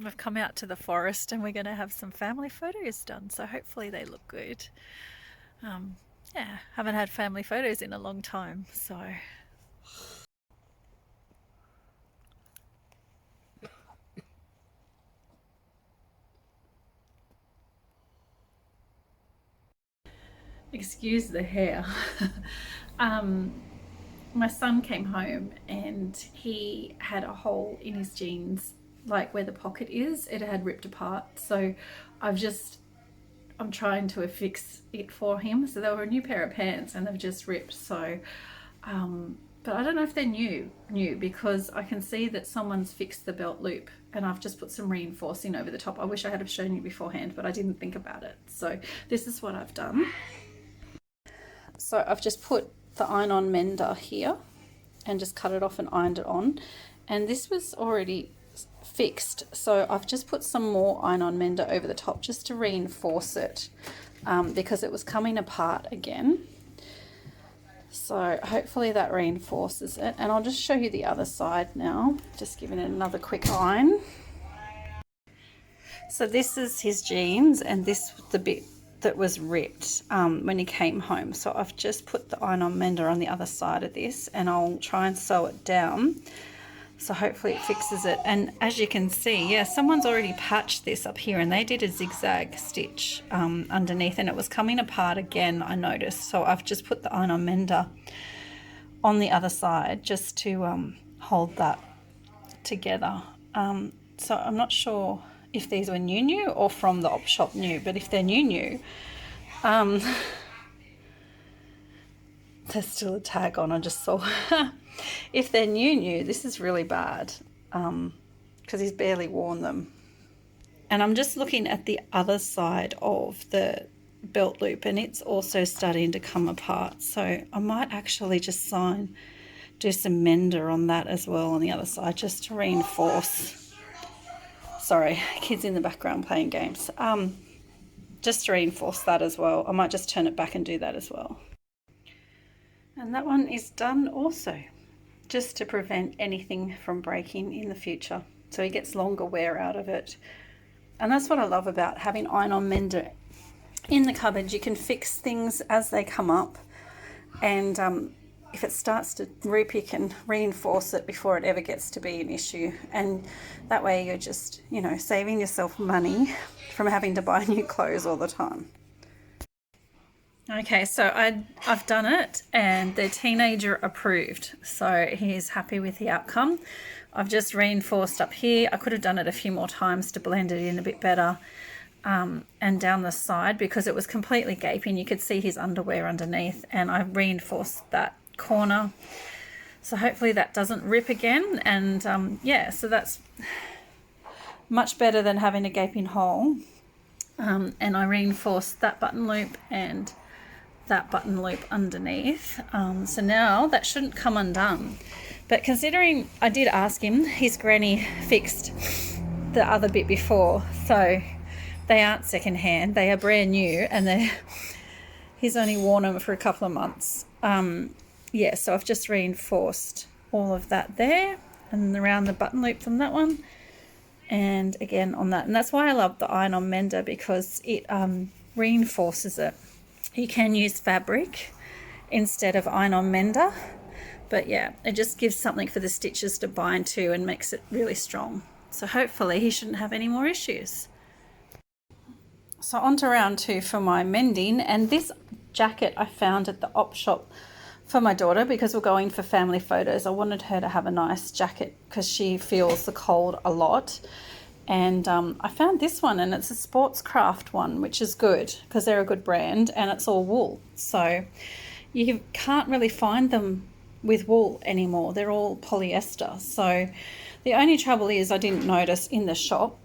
we've come out to the forest and we're going to have some family photos done. So hopefully they look good. Um, yeah, haven't had family photos in a long time. So excuse the hair. um, my son came home and he had a hole in his jeans, like where the pocket is. It had ripped apart. So I'm trying to fix it for him. So they were a new pair of pants and they've just ripped. So, but I don't know if they're new because I can see that someone's fixed the belt loop and I've just put some reinforcing over the top. I wish I had have shown you beforehand, but I didn't think about it. So this is what I've done. So I've just put the iron-on mender here and just cut it off and ironed it on. And this was already fixed, so I've just put some more iron-on mender over the top just to reinforce it because it was coming apart again. So hopefully that reinforces it, and I'll just show you the other side now, just giving it another quick iron. So this is his jeans, and this the bit that was ripped when he came home. So I've just put the iron-on mender on the other side of this, and I'll try and sew it down. So hopefully it fixes it. And as you can see, yeah, someone's already patched this up here and they did a zigzag stitch underneath and it was coming apart again, I noticed. So I've just put the iron-on mender on the other side just to hold that together. So I'm not sure if these were new or from the op shop new, but if they're new, there's still a tag on, I just saw. If they're new, this is really bad because he's barely worn them. And I'm just looking at the other side of the belt loop and it's also starting to come apart. So I might actually just do some mender on that as well on the other side just to reinforce. Sorry, kids in the background playing games. Just to reinforce that as well. I might just turn it back and do that as well. And that one is done also, just to prevent anything from breaking in the future. So he gets longer wear out of it. And that's what I love about having iron-on mender in the cupboard. You can fix things as they come up. And if it starts to rip, you can reinforce it before it ever gets to be an issue. And that way you're just, saving yourself money from having to buy new clothes all the time. Okay, so I've done it and the teenager approved, so he's happy with the outcome. I've just reinforced up here. I could have done it a few more times to blend it in a bit better, and down the side because it was completely gaping. You could see his underwear underneath, and I reinforced that corner. So hopefully that doesn't rip again, and yeah, so that's much better than having a gaping hole. And I reinforced that button loop and that button loop underneath. So now that shouldn't come undone. But considering I did ask him, his granny fixed the other bit before, so they aren't secondhand, they are brand new, and he's only worn them for a couple of months. Yeah, so I've just reinforced all of that there and around the button loop on that one, and again on that. And that's why I love the iron-on mender, because it reinforces it. You can use fabric instead of iron-on mender, but yeah, it just gives something for the stitches to bind to and makes it really strong. So hopefully he shouldn't have any more issues. So on to round 2 for my mending, and this jacket I found at the op shop for my daughter because we're going for family photos. I wanted her to have a nice jacket because she feels the cold a lot. And I found this one, and it's a Sportscraft one, which is good because they're a good brand and it's all wool. So you can't really find them with wool anymore. They're all polyester. So the only trouble is I didn't notice in the shop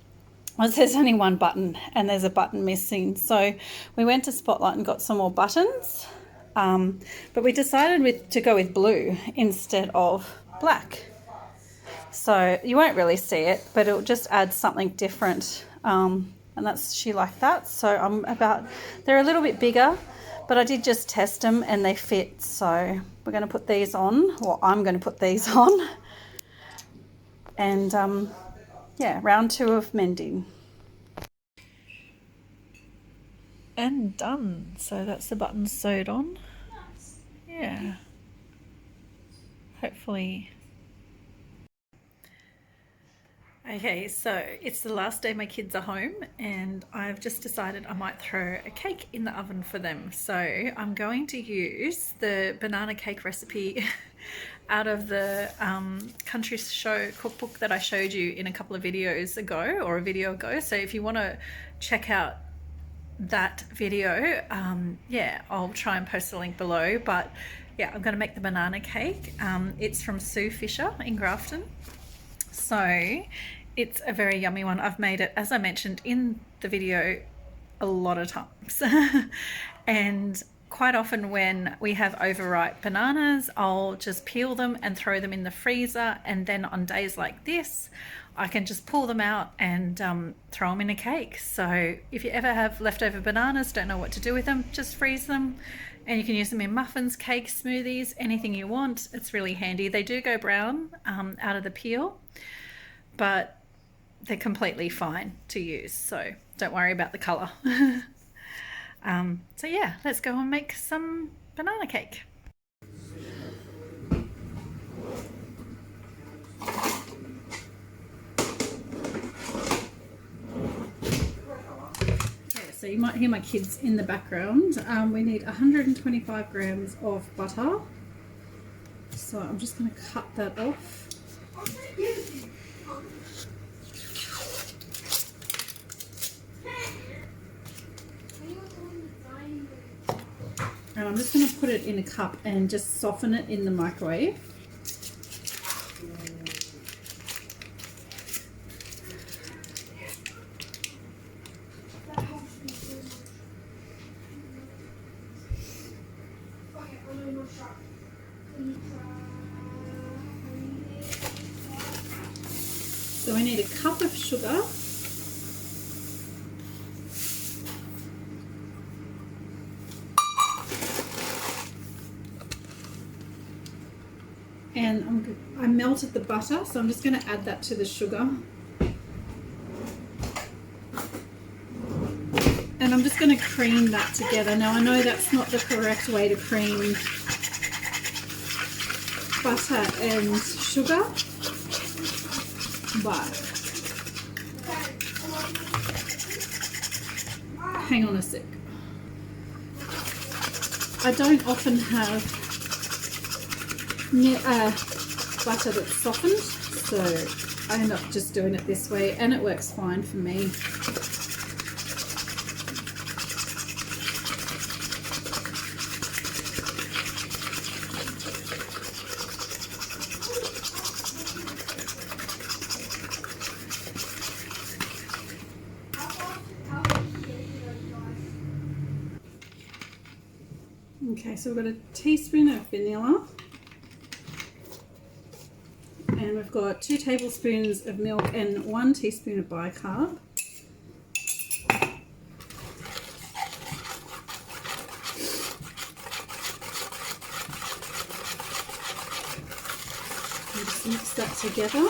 was there's only one button and there's a button missing. So we went to Spotlight and got some more buttons, but we decided to go with blue instead of black. So you won't really see it, but it'll just add something different. And she liked that. So they're a little bit bigger, but I did just test them and they fit. So we're going to put these on, or I'm going to put these on. And yeah, round 2 of mending. And done. So that's the button sewed on. Yeah. Hopefully. Okay, so it's the last day my kids are home and I've just decided I might throw a cake in the oven for them. So I'm going to use the banana cake recipe out of the country show cookbook that I showed you in a couple of videos ago, or a video ago. So if you want to check out that video, yeah, I'll try and post a link below. But yeah, I'm going to make the banana cake. It's from Sue Fisher in Grafton. So it's a very yummy one. I've made it, as I mentioned in the video, a lot of times. And quite often when we have overripe bananas, I'll just peel them and throw them in the freezer. And then on days like this, I can just pull them out and throw them in a cake. So if you ever have leftover bananas, don't know what to do with them, just freeze them. And you can use them in muffins, cakes, smoothies, anything you want. It's really handy. They do go brown out of the peel, but they're completely fine to use. So don't worry about the colour. So yeah, let's go and make some banana cake. So you might hear my kids in the background. We need 125 grams of butter. So I'm just going to cut that off. And I'm just going to put it in a cup and just soften it in the microwave. So we need a cup of sugar, and I melted the butter, so I'm just going to add that to the sugar. And I'm just going to cream that together. Now I know that's not the correct way to cream butter and sugar, but hang on a sec. I don't often have butter that's softened, so I end up just doing it this way and it works fine for me. Okay, so we've got a teaspoon of vanilla and we've got 2 tablespoons of milk and 1 teaspoon of bicarb. And just mix that together.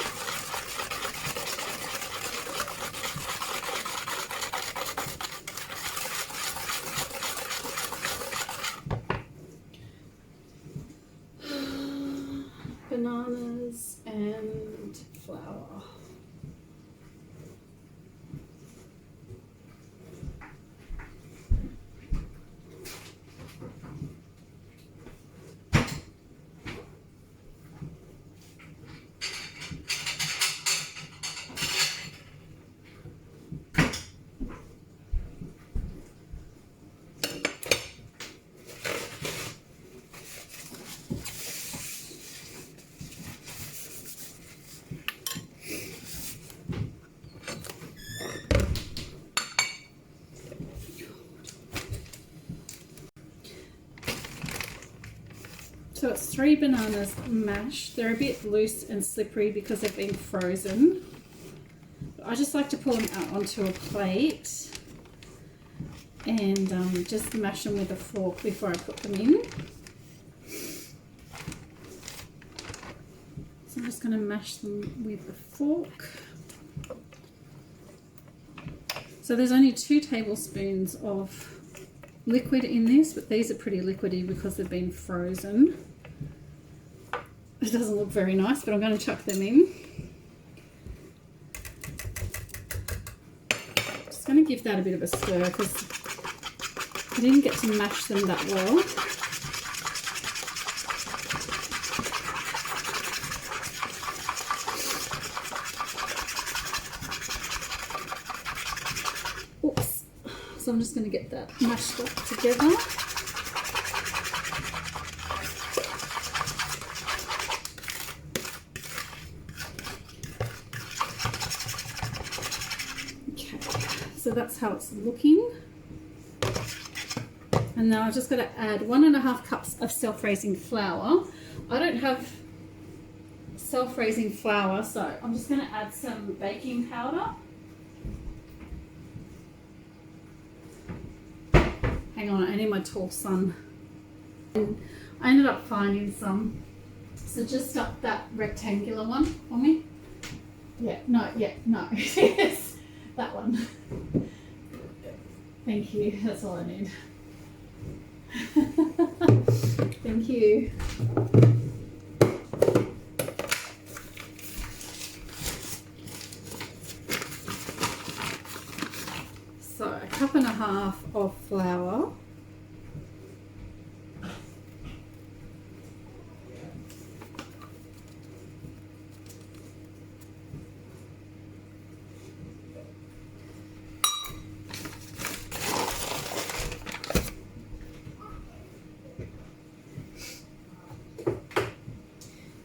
Bananas and flour. So it's 3 bananas mashed. They're a bit loose and slippery because they've been frozen. But I just like to pull them out onto a plate and just mash them with a fork before I put them in. So I'm just going to mash them with a fork. So there's only 2 tablespoons of liquid in this, but these are pretty liquidy because they've been frozen. It doesn't look very nice, but I'm going to chuck them in. Just going to give that a bit of a stir because I didn't get to mash them that well. Oops. So I'm just going to get that mashed up together. So that's how it's looking. And now I've just got to add 1.5 cups of self-raising flour. I don't have self-raising flour, so I'm just going to add some baking powder. Hang on, I need my tall son. And I ended up finding some. So just up that rectangular one for me. Yeah, no, yes, that one. Thank you, that's all I need. Thank you. So 1.5 cups of flour.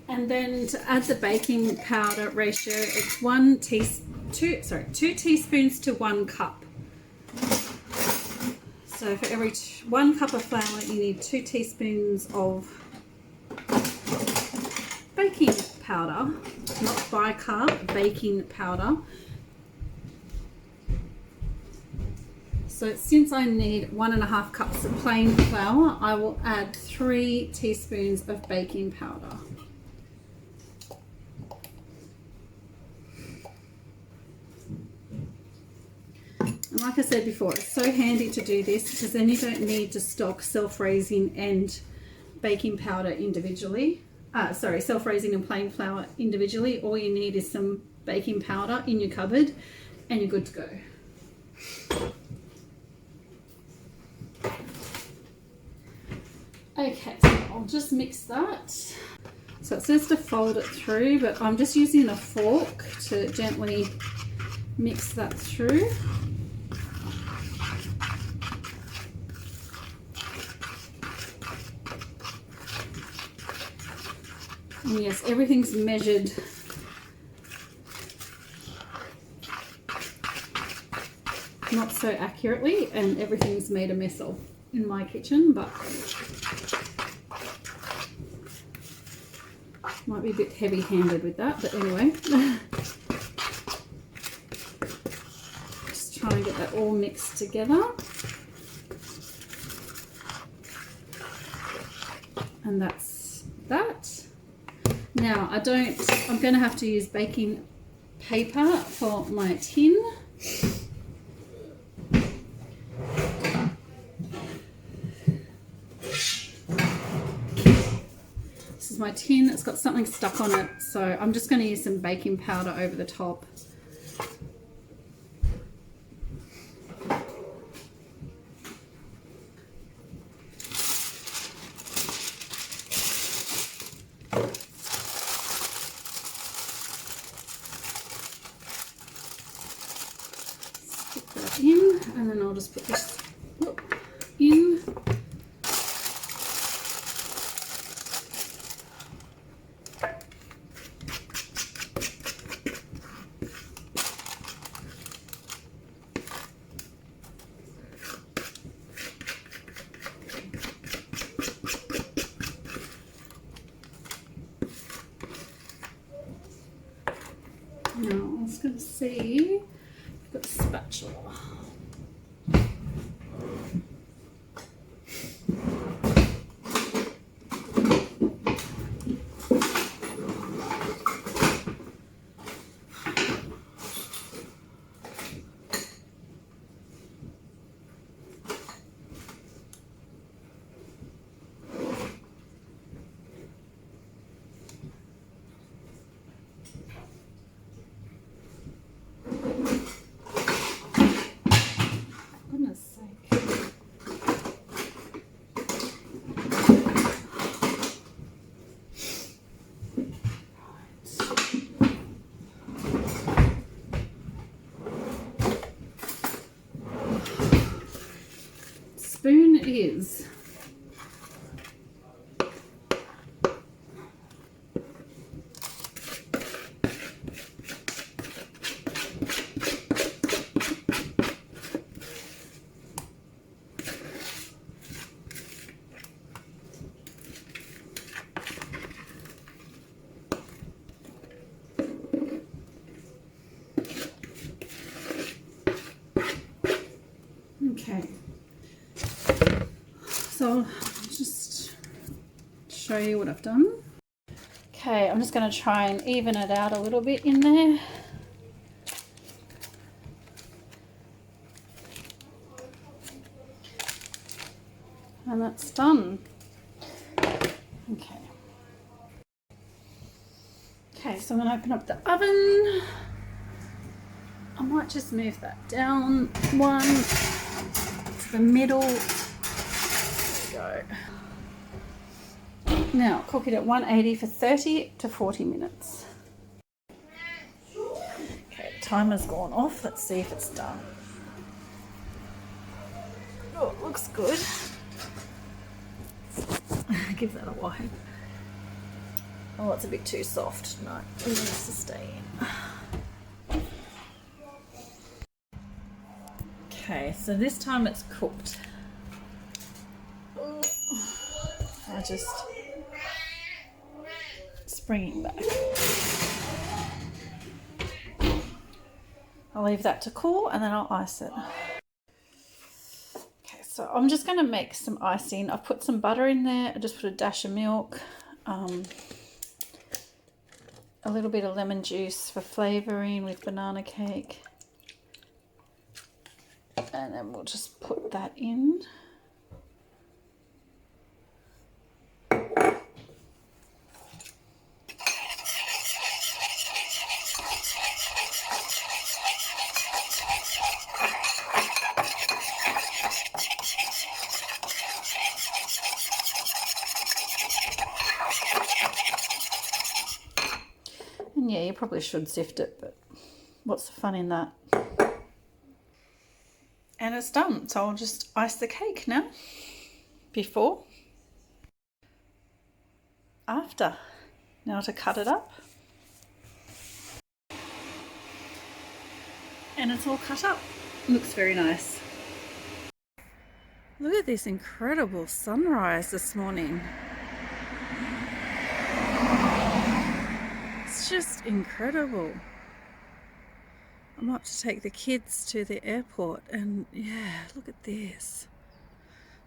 And then to add the baking powder ratio, it's 2 teaspoons to 1 cup. So for every 1 cup of flour, you need 2 teaspoons of baking powder, not bicarb, baking powder. So since I need 1.5 cups of plain flour, I will add 3 teaspoons of baking powder. And like I said before, it's so handy to do this because then you don't need to stock self-raising and baking powder individually. Self-raising and plain flour individually. All you need is some baking powder in your cupboard and you're good to go. Okay, so I'll just mix that. So it says to fold it through, but I'm just using a fork to gently mix that through. And yes, everything's measured not so accurately, and everything's made a mess of in my kitchen, but might be a bit heavy-handed with that, but anyway. Just trying to get that all mixed together. And that's that. Now I'm going to have to use baking paper for my tin. This is my tin, it's got something stuck on it, so I'm just going to use some baking powder over the top. Stick that in, and then I'll just put this in. Now I'm just going to see if I've got a spatula. is. Okay, so I'll just show you what I've done. Okay, I'm just going to try and even it out a little bit in there. And that's done. Okay. Okay, so I'm going to open up the oven. I might just move that down one to the middle. There we go. Now cook it at 180 for 30 to 40 minutes. Okay, timer's gone off. Let's see if it's done. Oh, it looks good. Give that a wipe. Oh, it's a bit too soft. No, it needs to stay in. Okay, so this time it's cooked. I just spring it back. I'll leave that to cool and then I'll ice it. Okay, so I'm just going to make some icing. I've put some butter in there. I just put a dash of milk, a little bit of lemon juice for flavouring with banana cake. And then we'll just put that in. And yeah, you probably should sift it, but what's the fun in that? And it's done, so I'll just ice the cake now. Before, after. Now to cut it up. And it's all cut up. Looks very nice. Look at this incredible sunrise this morning. It's just incredible. I'm up to take the kids to the airport and yeah, look at this.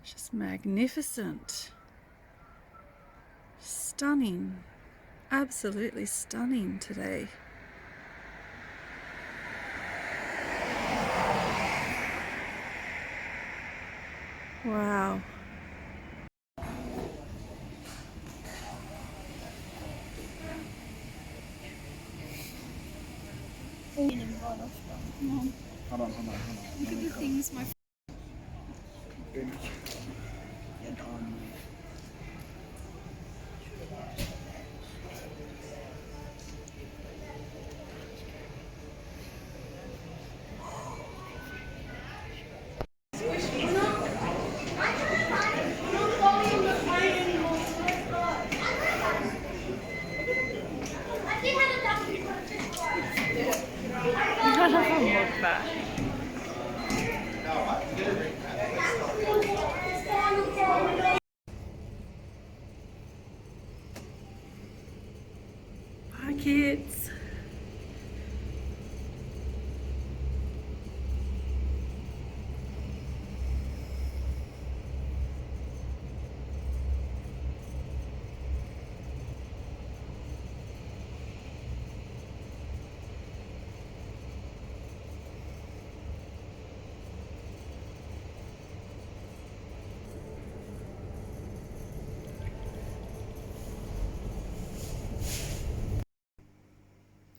It's just magnificent. Stunning. Absolutely stunning today. Wow. Hold on. Look at the things my look back. Bye, kids.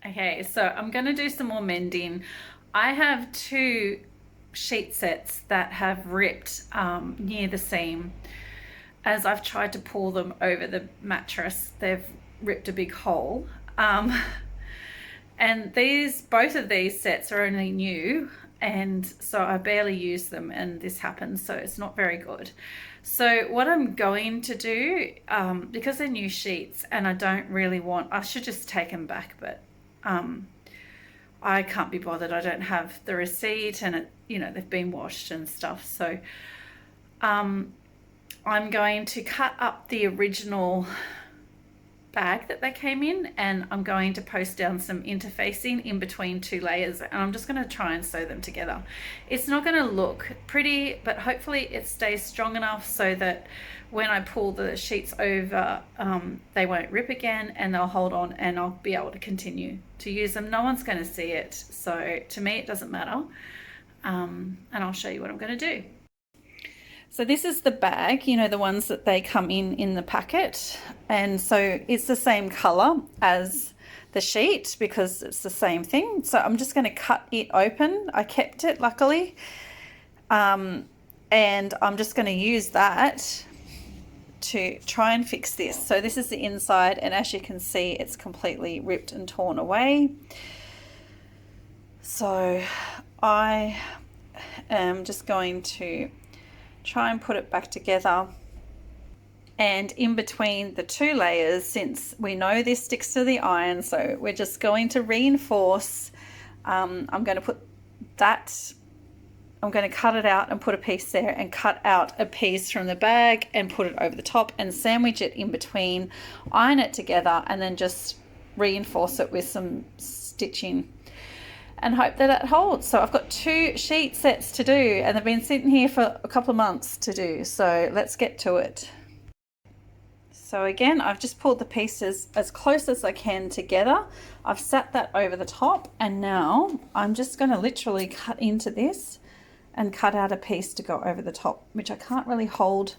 Okay, so I'm going to do some more mending. I have two sheet sets that have ripped near the seam. As I've tried to pull them over the mattress, they've ripped a big hole. And both of these sets are only new, and so I barely use them, and this happens, so it's not very good. So what I'm going to do, because they're new sheets and I don't really want, I should just take them back, but I can't be bothered. I don't have the receipt, and they've been washed and stuff. So I'm going to cut up the original bag that they came in, and I'm going to post down some interfacing in between two layers, and I'm just going to try and sew them together. It's not going to look pretty, but hopefully it stays strong enough so that when I pull the sheets over, they won't rip again, and they'll hold on, and I'll be able to continue to use them. No one's going to see it, so to me it doesn't matter. And I'll show you what I'm going to do. So this is the bag, the ones that they come in the packet. And so it's the same color as the sheet because it's the same thing. So I'm just going to cut it open. I kept it, luckily. And I'm just going to use that to try and fix this. So this is the inside, and as you can see, it's completely ripped and torn away. So I am just going to try and put it back together, and in between the two layers, since we know this sticks to the iron, so we're just going to reinforce. I'm going to put that, I'm going to cut it out and put a piece there, and cut out a piece from the bag and put it over the top and sandwich it in between, iron it together, and then just reinforce it with some stitching and hope that it holds. So I've got 2 sheet sets to do, and they've been sitting here for a couple of months to do. So let's get to it. So again, I've just pulled the pieces as close as I can together. I've sat that over the top, and now I'm just going to literally cut into this and cut out a piece to go over the top, which I can't really hold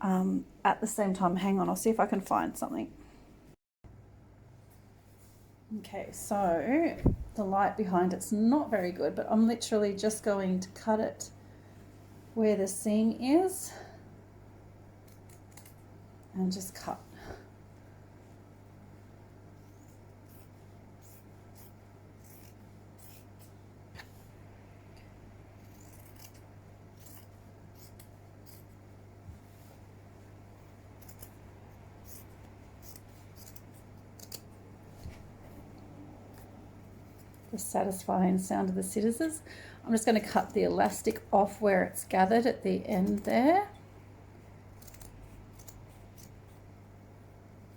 at the same time. Hang on, I'll see if I can find something. Okay, so the light behind it's not very good, but I'm literally just going to cut it where the seam is and just cut. The satisfying sound of the scissors. I'm just going to cut the elastic off where it's gathered at the end there,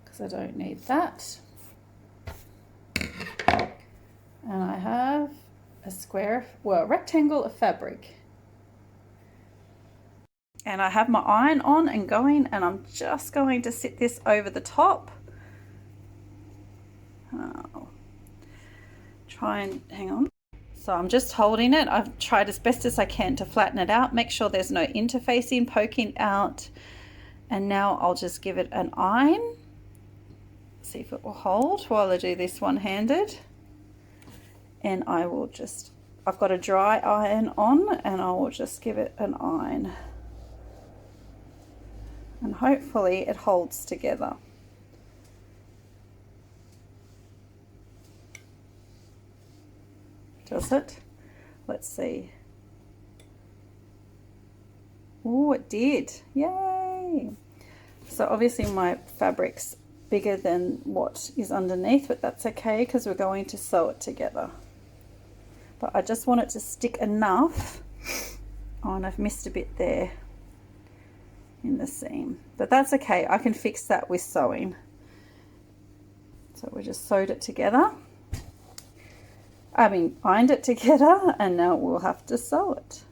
because I don't need that. And I have a rectangle of fabric, and I have my iron on and going, and I'm just going to sit this over the top. Try and hang on. So I'm just holding it. I've tried as best as I can to flatten it out, make sure there's no interfacing poking out, and now I'll just give it an iron, see if it will hold while I do this one-handed. And I've got a dry iron on, and I will just give it an iron, and hopefully it holds together. Does it? Let's see. Oh, it did. Yay! So obviously my fabric's bigger than what is underneath, but that's okay because we're going to sew it together. But I just want it to stick enough. Oh, and I've missed a bit there in the seam, but that's okay. I can fix that with sewing. So we just sewed it together. Ironed it together, and now we'll have to sew it.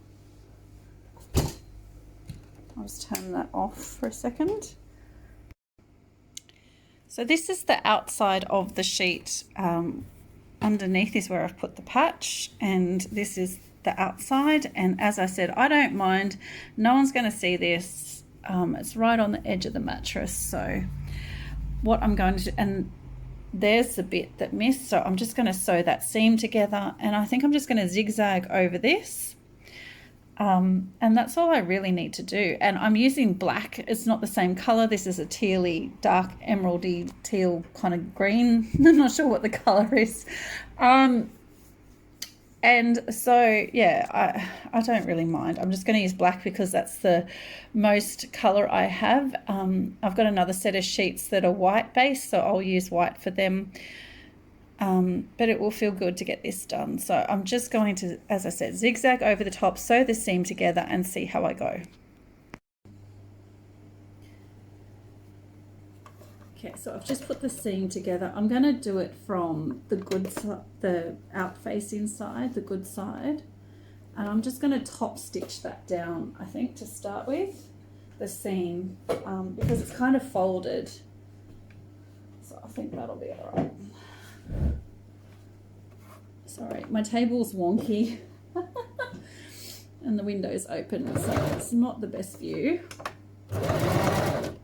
I'll just turn that off for a second. So this is the outside of the sheet. Underneath is where I've put the patch, and this is the outside. And as I said, I don't mind. No one's going to see this. It's right on the edge of the mattress. So what I'm going to do, and there's the bit that missed, so I'm just going to sew that seam together, and I think I'm just going to zigzag over this And that's all I really need to do. And I'm using black. It's not the same color. This is a tealy, dark emeraldy teal kind of green. I'm not sure what the color is. And so, yeah, I don't really mind. I'm just going to use black because that's the most color I have. I've got another set of sheets that are white based, so I'll use white for them. But it will feel good to get this done. So I'm just going to, as I said, zigzag over the top, sew the seam together and see how I go. Okay, so I've just put the seam together. I'm going to do it from the out facing side, the good side. And I'm just going to top stitch that down, I think, to start with, the seam, because it's kind of folded. So I think that'll be all right. Sorry, my table's wonky and the window's open, so it's not the best view. I'm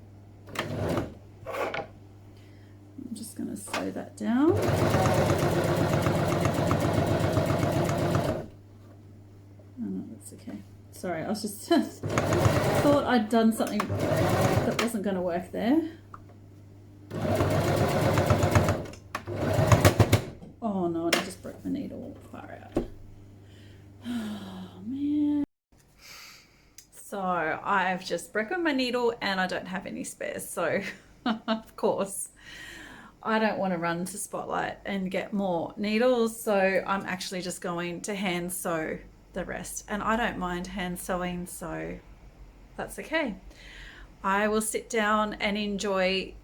just going to sew that down. Oh, no, that's okay. Sorry, I was just thought I'd done something that wasn't going to work there. Oh no, I just broke my needle. Far out. Oh man. So I've just broken my needle and I don't have any spares. So of course I don't want to run to Spotlight and get more needles. So I'm actually just going to hand sew the rest. And I don't mind hand sewing, so that's okay. I will sit down and enjoy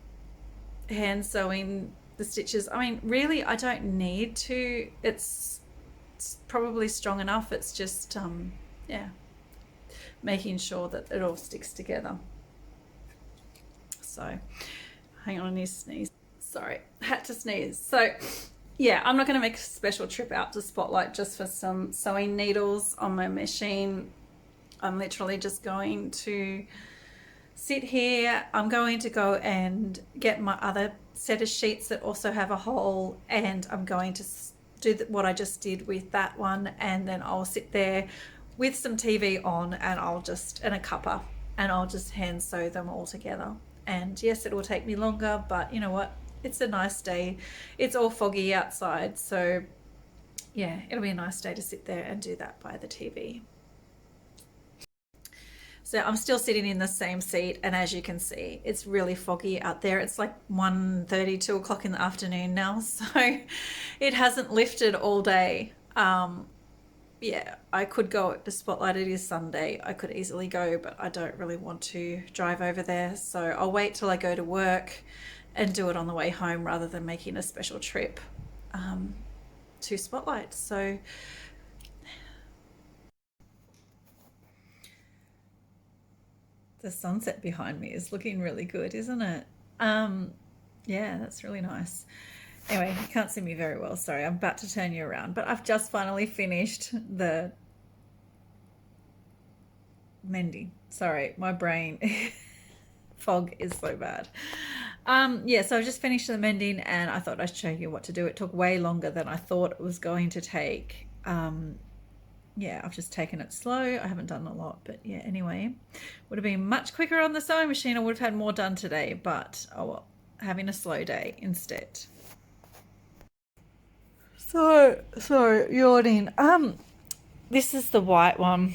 hand sewing the stitches. I mean, really, I don't need to. It's probably strong enough. It's just, yeah, making sure that it all sticks together. So, hang on, I need to sneeze. Sorry, had to sneeze. So, yeah, I'm not going to make a special trip out to Spotlight just for some sewing needles on my machine. I'm literally just going to sit here. I'm going to go and get my other set of sheets that also have a hole, and I'm going to do what I just did with that one, and then I'll sit there with some TV on and and a cuppa, and I'll just hand sew them all together. And yes, it will take me longer, but you know what? It's a nice day. It's all foggy outside, so yeah, it'll be a nice day to sit there and do that by the TV. So I'm still sitting in the same seat, and as you can see, it's really foggy out there. It's like 1:30, 2 o'clock in the afternoon now, so it hasn't lifted all day. Yeah, I could go to Spotlight. It is Sunday. I could easily go, but I don't really want to drive over there, so I'll wait till I go to work and do it on the way home rather than making a special trip to Spotlight. So the sunset behind me is looking really good, isn't it? Yeah, that's really nice. Anyway, you can't see me very well. Sorry, I'm about to turn you around, but I've just finally finished the mending. Sorry, my brain fog is so bad. Yeah, so I just finished the mending and I thought I'd show you what to do. It took way longer than I thought it was going to take. Yeah, I've just taken it slow. I haven't done a lot, but yeah, anyway, would have been much quicker on the sewing machine. I would have had more done today, but oh well, having a slow day instead. So yawning. This is the white one.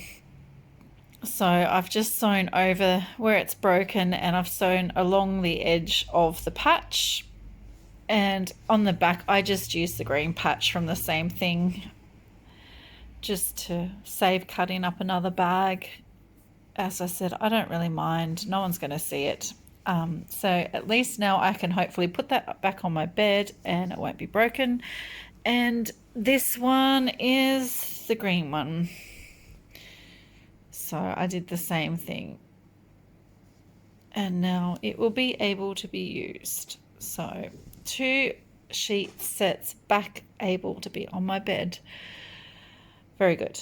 So I've just sewn over where it's broken, and I've sewn along the edge of the patch, and on the back I just used the green patch from the same thing, just to save cutting up another bag. As I said, I don't really mind. No one's going to see it. So at least now I can hopefully put that back on my bed and it won't be broken. And this one is the green one. So I did the same thing. And now it will be able to be used. So 2 sheet sets back able to be on my bed. Very good.